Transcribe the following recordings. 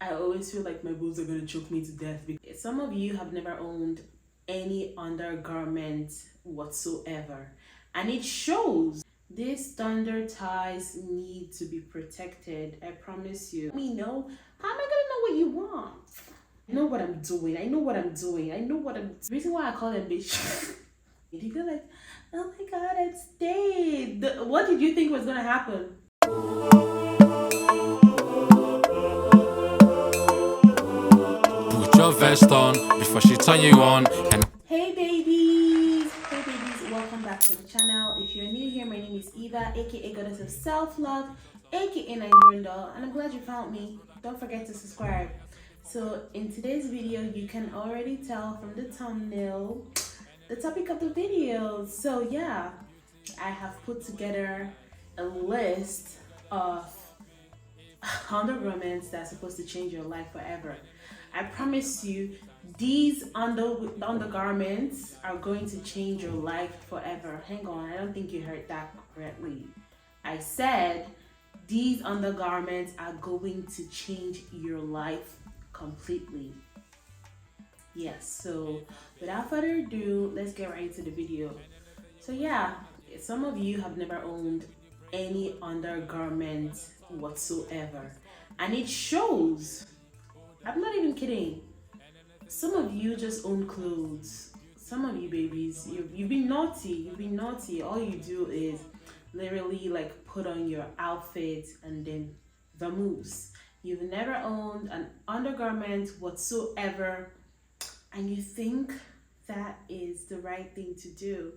I always feel like my boobs are gonna choke me to death. Some of you have never owned any undergarment whatsoever, and it shows. These thunder ties need to be protected. I promise you. Let me know. How am I gonna know what you want? I know what I'm doing. I know what I'm doing. I know what I'm. The reason why I call them bitch. You feel like, oh my god, it stayed. What did you think was gonna happen? Put your vest on before she turn you on. Hey babies! Hey babies, welcome back to the channel. If you're new here, my name is Eva, aka Goddess of Self-Love, aka Nigerian Doll, and I'm glad you found me. Don't forget to subscribe. So in today's video, you can already tell from the thumbnail the topic of the video. So yeah, I have put together a list of undergarments that's supposed to change your life forever. I promise you, these undergarments are going to change your life forever. Hang on, I don't think you heard that correctly. I said these undergarments are going to change your life completely. Yes, so without further ado, let's get right into the video. So yeah, some of you have never owned any undergarment whatsoever, and it shows. I'm not even kidding. Some of you just own clothes. Some of you babies, you've been naughty. You've been naughty. All you do is literally like put on your outfit and then vamoose. You've never owned an undergarment whatsoever, and you think that is the right thing to do.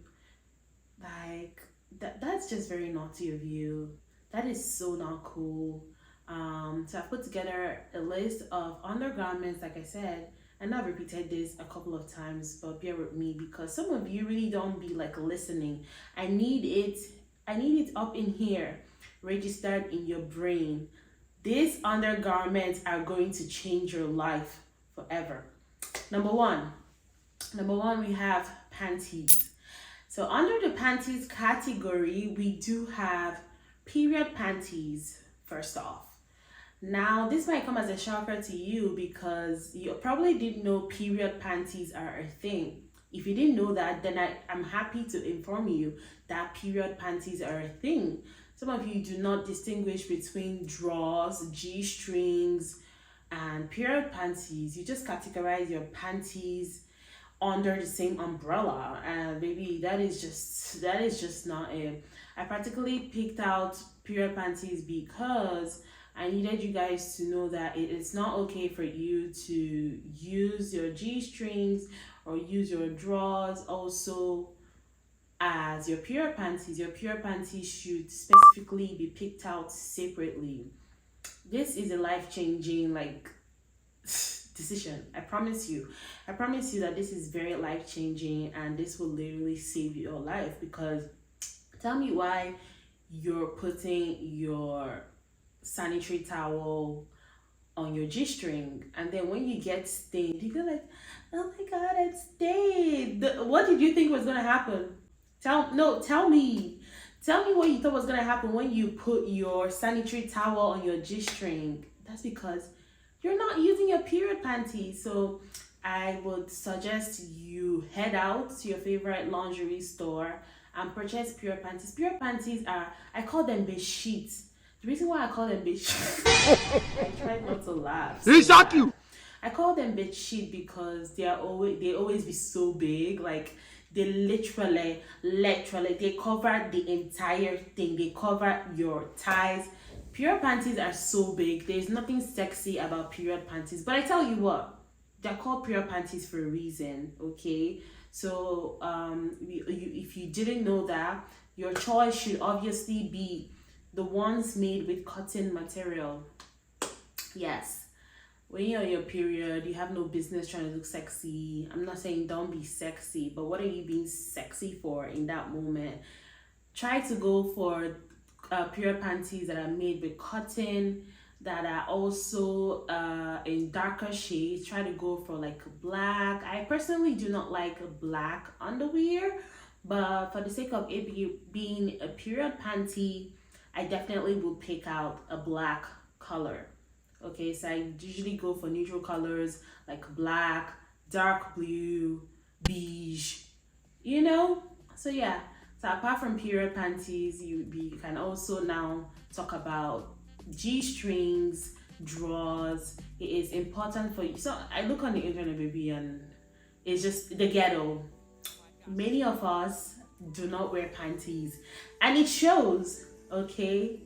Like that's just very naughty of you. That is so not cool. So I've put together a list of undergarments, like I said, and I've repeated this a couple of times, but bear with me because some of you really don't be like listening. I need it up in here, registered in your brain. These undergarments are going to change your life forever. Number one, we have panties. So under the panties category, we do have period panties. First off, now this might come as a shocker to you because you probably didn't know period panties are a thing. If you didn't know that, then I'm happy to inform you that period panties are a thing. Some of you do not distinguish between drawers, G-strings, and period panties. You just categorize your panties under the same umbrella, and baby, that is just not it. I practically picked out period panties because I needed you guys to know that it is not okay for you to use your G-strings or use your drawers also as your period panties. Your period panties should specifically be picked out separately. This is a life-changing decision. I promise you that this is very life-changing, and this will literally save your life. Because tell me why you're putting your sanitary towel on your G-string, and then when you get stained, you feel like, oh my god, it stayed. What did you think was gonna happen? Tell me what you thought was gonna happen when you put your sanitary towel on your G-string. That's because you're not using your period panties. So I would suggest you head out to your favorite lingerie store and purchase period panties. Period panties are, I call them bed sheets. The reason why I call them bed sheets, I tried not to laugh. So I call them bed sheet because they always be so big. Like they literally they cover the entire thing. They cover your thighs. Period panties are so big. There's nothing sexy about period panties. But I tell you what, they're called period panties for a reason, okay? So if you didn't know that, your choice should obviously be the ones made with cotton material. Yes. When you're on your period, you have no business trying to look sexy. I'm not saying don't be sexy, but what are you being sexy for in that moment? Try to go for period panties that are made with cotton, that are also in darker shades. Try to go for like black. I personally do not like black underwear, but for the sake of it being a period panty, I definitely will pick out a black color. Okay, so I usually go for neutral colors like black, dark blue, beige, you know. So yeah, so apart from period panties, we can also now talk about g-strings, drawers. It is important for you. So I look on the internet, baby, and it's just the ghetto. Many of us do not wear panties, and it shows. Okay,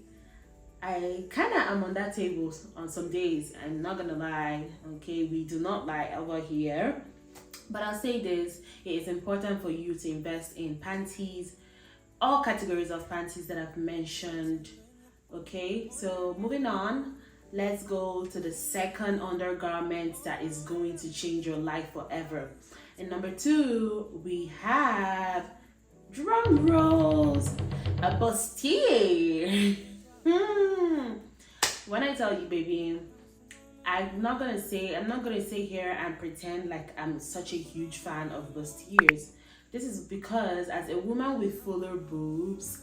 I kind of am on that table on some days. I'm not gonna lie. Okay, we do not lie over here. But I'll say this: it is important for you to invest in panties, all categories of panties that I've mentioned. Okay, so moving on, let's go to the second undergarment that is going to change your life forever. And number two, we have, drum rolls, a bustier. When I tell you, baby, I'm not gonna say here and pretend like I'm such a huge fan of bustiers. This is because as a woman with fuller boobs,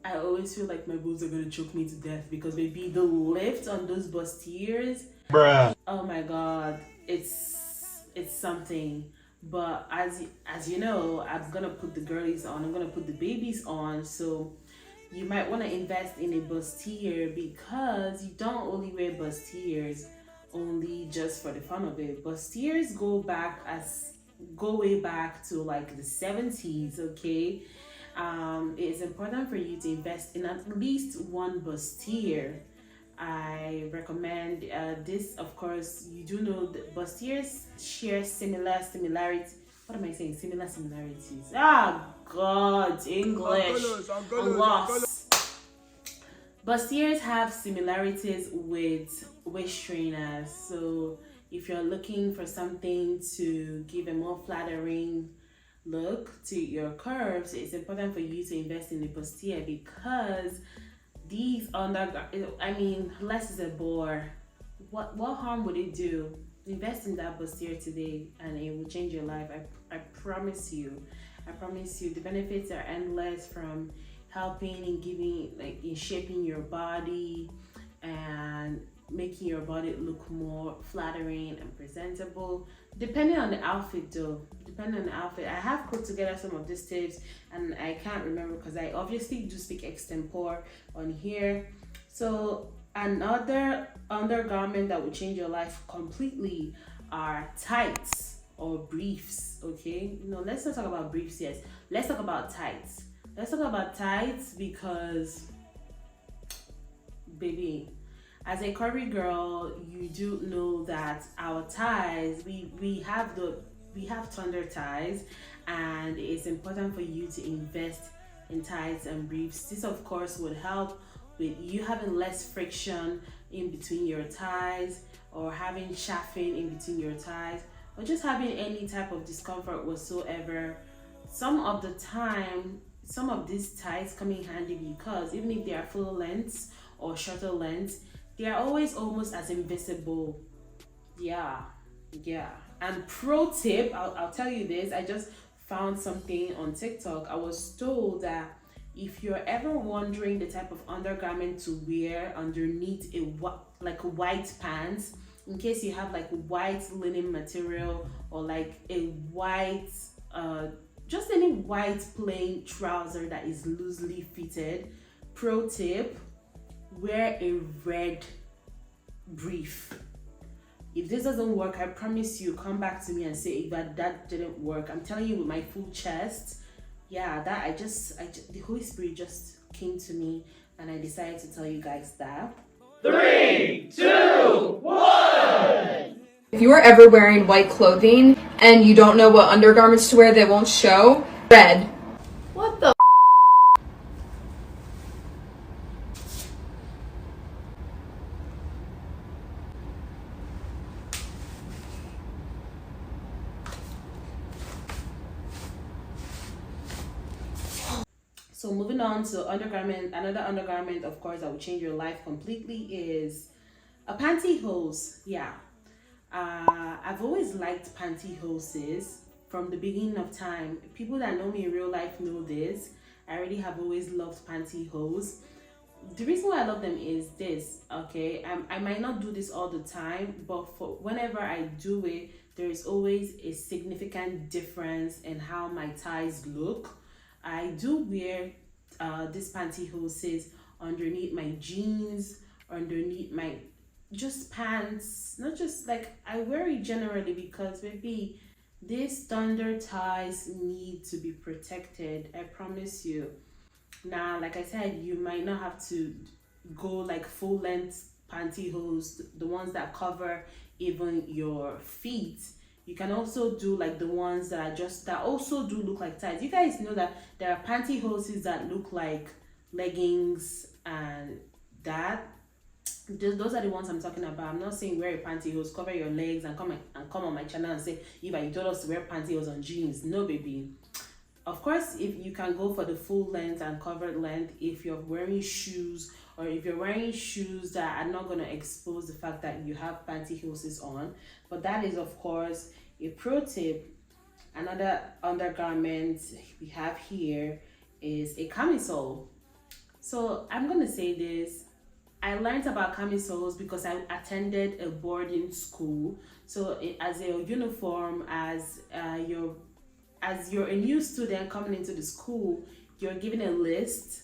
I always feel like my boobs are gonna choke me to death because maybe the lift on those bustiers, bruh. Oh my god, it's something. But as you know, I'm gonna put the girlies on, I'm gonna put the babies on, so you might want to invest in a bustier because you don't only wear bustiers only just for the fun of it. Bustiers go way back to like the 70s. Okay, it is important for you to invest in at least one bustier. I recommend this. Of course, you do know that bustiers share similarities. What am I saying? Similarities. Ah, God, English. I'm lost. Bustiers have similarities with waist trainers. So if you're looking for something to give a more flattering look to your curves, it's important for you to invest in a bustier because these less is a bore. What harm would it do? Invest in that bustier today and it will change your life. I promise you. I promise you the benefits are endless, from helping in giving, like in shaping your body and making your body look more flattering and presentable, depending on the outfit though. Depending on the outfit, I have put together some of these tips and I can't remember because I obviously do speak extempore on here. So another undergarment that will change your life completely are tights or briefs. Okay, no, let's not talk about briefs yet. Let's talk about tights. Let's talk about tights because, baby, as a curvy girl, you do know that our thighs, we have thunder thighs, and it's important for you to invest in tights and briefs. This of course would help with you having less friction in between your thighs, or having chafing in between your thighs, or just having any type of discomfort whatsoever. Some of the time, some of these tights come in handy because even if they are full lengths or shorter lengths, they are always almost as invisible. Yeah. And pro tip, I'll tell you this. I just found something on TikTok. I was told that if you're ever wondering the type of undergarment to wear underneath a white pants, in case you have like white linen material or like a white just any white plain trouser that is loosely fitted, pro tip, wear a red brief. If this doesn't work, I promise you, come back to me and say that didn't work. I'm telling you with my full chest. Yeah, that I just the Holy Spirit just came to me and I decided to tell you guys that. 3, 2, 1! If you are ever wearing white clothing and you don't know what undergarments to wear that won't show, red. What the So moving on to undergarment, another undergarment of course that will change your life completely is a pantyhose. Yeah. I've always liked pantyhoses from the beginning of time. People that know me in real life know this. I already have always loved pantyhose. the reason why I love them is this, okay? I might not do this all the time, but for whenever I do it, there is always a significant difference in how my ties look. I do wear this pantyhose underneath my jeans, underneath my just pants, not just like I wear it generally because maybe these thunder ties need to be protected. I promise you. Now, like I said, you might not have to go like full length pantyhose, the ones that cover even your feet. You can also do like the ones that are just that also do look like tights. You guys know that there are pantyhoses that look like leggings and that. Those are the ones I'm talking about. I'm not saying wear a pantyhose, cover your legs, and come on my channel and say, Eva, you told us to wear pantyhose on jeans. No, baby. Of course, if you can go for the full length and covered length, if you're wearing shoes, or if you're wearing shoes that are not going to expose the fact that you have pantyhoses on. But that is, of course, a pro tip. Another undergarment we have here is a camisole. So I'm going to say this. I learned about camisoles because I attended a boarding school. So as a uniform, as you're a new student coming into the school, you're given a list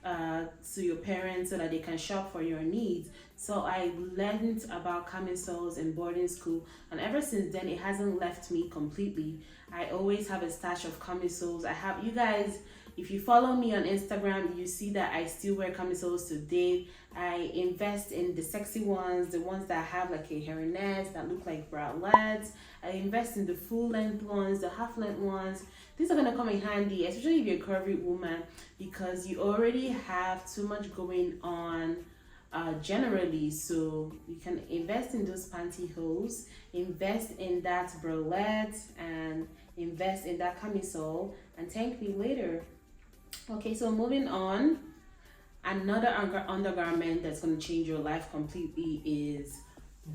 to your parents so that they can shop for your needs. So I learned about camisoles in boarding school, and ever since then it hasn't left me completely. I always have a stash of camisoles. I have, you guys, if you follow me on Instagram, you see that I still wear camisoles today. I invest in the sexy ones, the ones that have like a hairnet that look like bralettes. I invest in the full length ones, the half length ones. These are gonna come in handy, especially if you're a curvy woman, because you already have too much going on generally. So you can invest in those pantyhose, invest in that bralette, and invest in that camisole, and thank me later. Okay, so moving on, another undergarment that's going to change your life completely is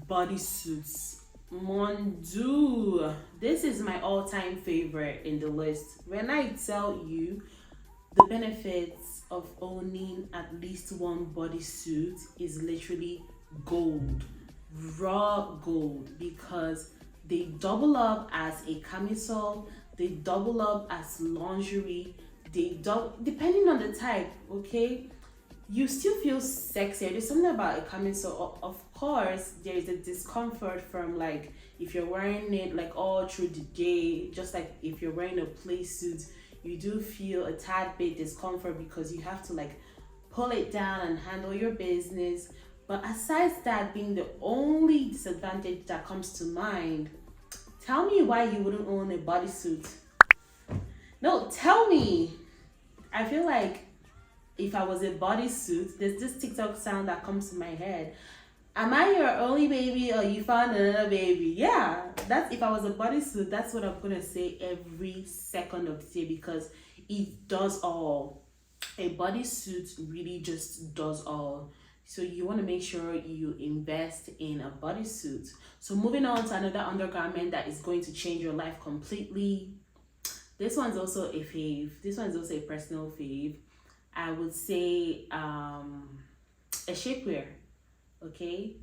bodysuits. Mon Dieu, this is my all-time favorite in the list. When I tell you the benefits of owning at least one bodysuit is literally gold, raw gold, because they double up as a camisole, they double up as lingerie, they don't, depending on the type, okay? You still feel sexier. There's something about a camisole. Of course, there is a discomfort from like if you're wearing it like all through the day, just like if you're wearing a play suit, you do feel a tad bit discomfort because you have to like pull it down and handle your business. But aside that being the only disadvantage that comes to mind, tell me why you wouldn't own a bodysuit. No, tell me. I feel like if I was a bodysuit, there's this TikTok sound that comes to my head. Am I your only baby or you found another baby? Yeah, that's if I was a bodysuit, that's what I'm gonna say every second of the day, because it does all. A bodysuit really just does all. So you want to make sure you invest in a bodysuit. So moving on to another undergarment that is going to change your life completely. This one's also a fave. This one's also a personal fave. I would say a shapewear. Okay,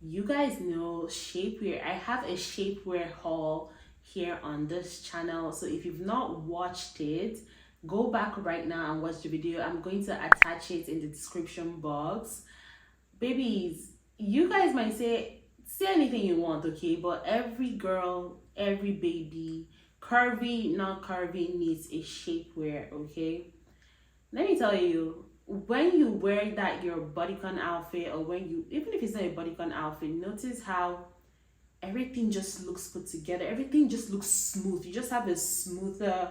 you guys know shapewear. I have a shapewear haul here on this channel, so if you've not watched it, go back right now and watch the video. I'm going to attach it in the description box. Babies, you guys might say anything you want, okay, but every girl, every baby, curvy, not curvy, needs a shapewear. Okay, let me tell you, when you wear that your bodycon outfit, or when you, even if it's not a bodycon outfit, notice how everything just looks put together, everything just looks smooth. You just have a smoother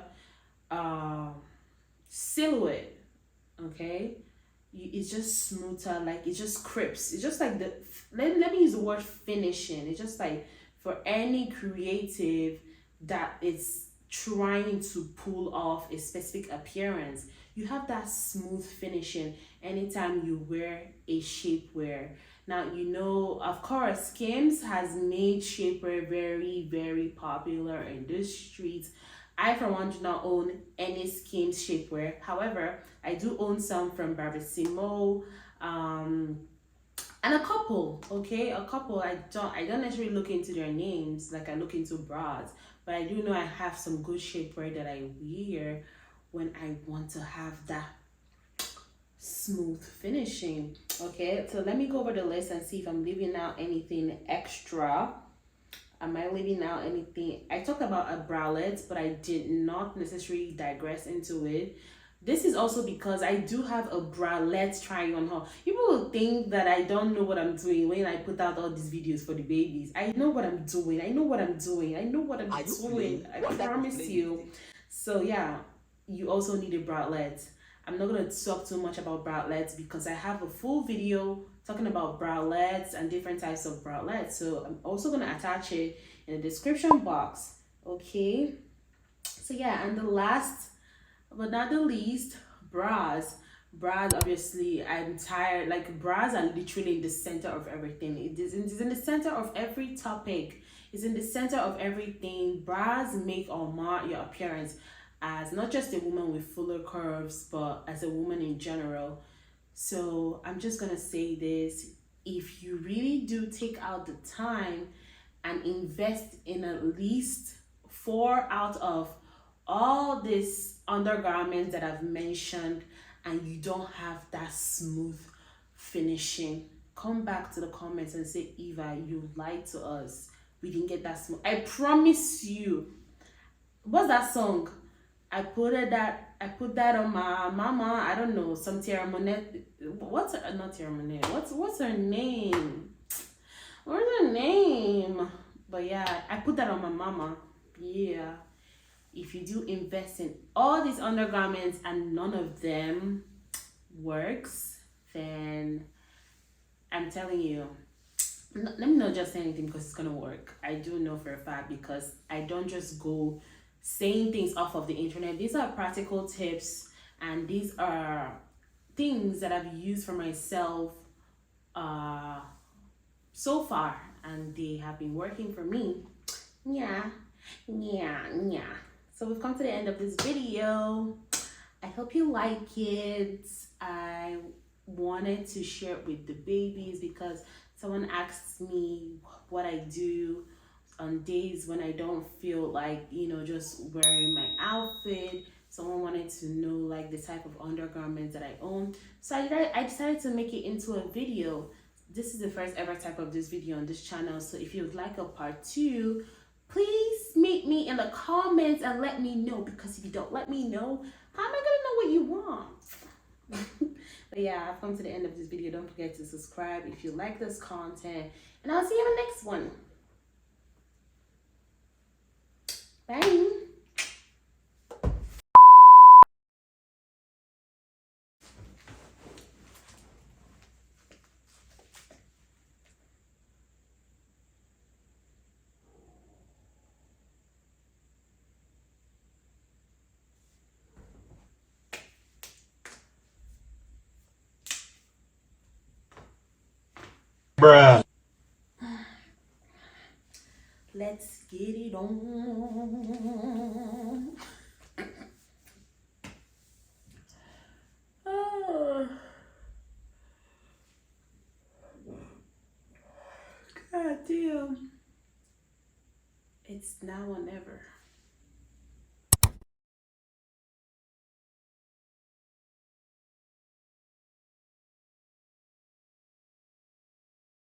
silhouette. Okay, it's just smoother, like it just crisps. It's just like the let me use the word finishing. It's just like for any creative that is trying to pull off a specific appearance, you have that smooth finishing anytime you wear a shapewear. Now, you know, of course, Skims has made shapewear very, very popular in the streets. I, for one, do not own any Skims shapewear. However, I do own some from Bravissimo, and a couple, okay, a couple. I don't necessarily look into their names like I look into bras, but I do know I have some good shapewear that I wear when I want to have that smooth finishing. Okay, so let me go over the list and see if I'm leaving out anything extra. Am I leaving out anything? I talked about a bralette, but I did not necessarily digress into it. This is also because I do have a bralette trying on haul. People will think that I don't know what I'm doing when I put out all these videos for the babies. I know what I'm doing. I know what I'm doing. I know what I'm doing. I promise you. So yeah, you also need a bralette. I'm not going to talk too much about bralettes because I have a full video talking about bralettes and different types of bralettes. So I'm also going to attach it in the description box. Okay. So yeah, and the last but not the least, bras. Bras, obviously, I'm tired. Like, bras are literally in the center of everything. It's in the center of every topic. It's in the center of everything. Bras make or mar your appearance as not just a woman with fuller curves, but as a woman in general. So I'm just gonna say this: if you really do take out the time and invest in at least 4 out of all these undergarments that I've mentioned, and you don't have that smooth finishing, come back to the comments and say, Eva, you lied to us. We didn't get that smooth. I promise you. What's that song? I put that on my mama. I don't know, some Tierra Monet. What's her, not Tierra Monet? What's her name? What's her name? But yeah, I put that on my mama. Yeah. If you do invest in all these undergarments and none of them works, then I'm telling you, let me not just say anything because it's gonna work. I do know for a fact because I don't just go saying things off of the internet. These are practical tips and these are things that I've used for myself so far, and they have been working for me. Yeah. So we've come to the end of this video. I hope you like it. I wanted to share it with the babies because someone asked me what I do on days when I don't feel like, just wearing my outfit. Someone wanted to know like the type of undergarments that I own. So I decided to make it into a video. This is the first ever type of this video on this channel. So if you would like a part 2, please meet me in the comments and let me know, because if you don't let me know, how am I gonna know what you want? But yeah, I've come to the end of this video. Don't forget to subscribe if you like this content, and I'll see you in the next one. Bye. Bruh. Let's get it on. God damn. It's now or never.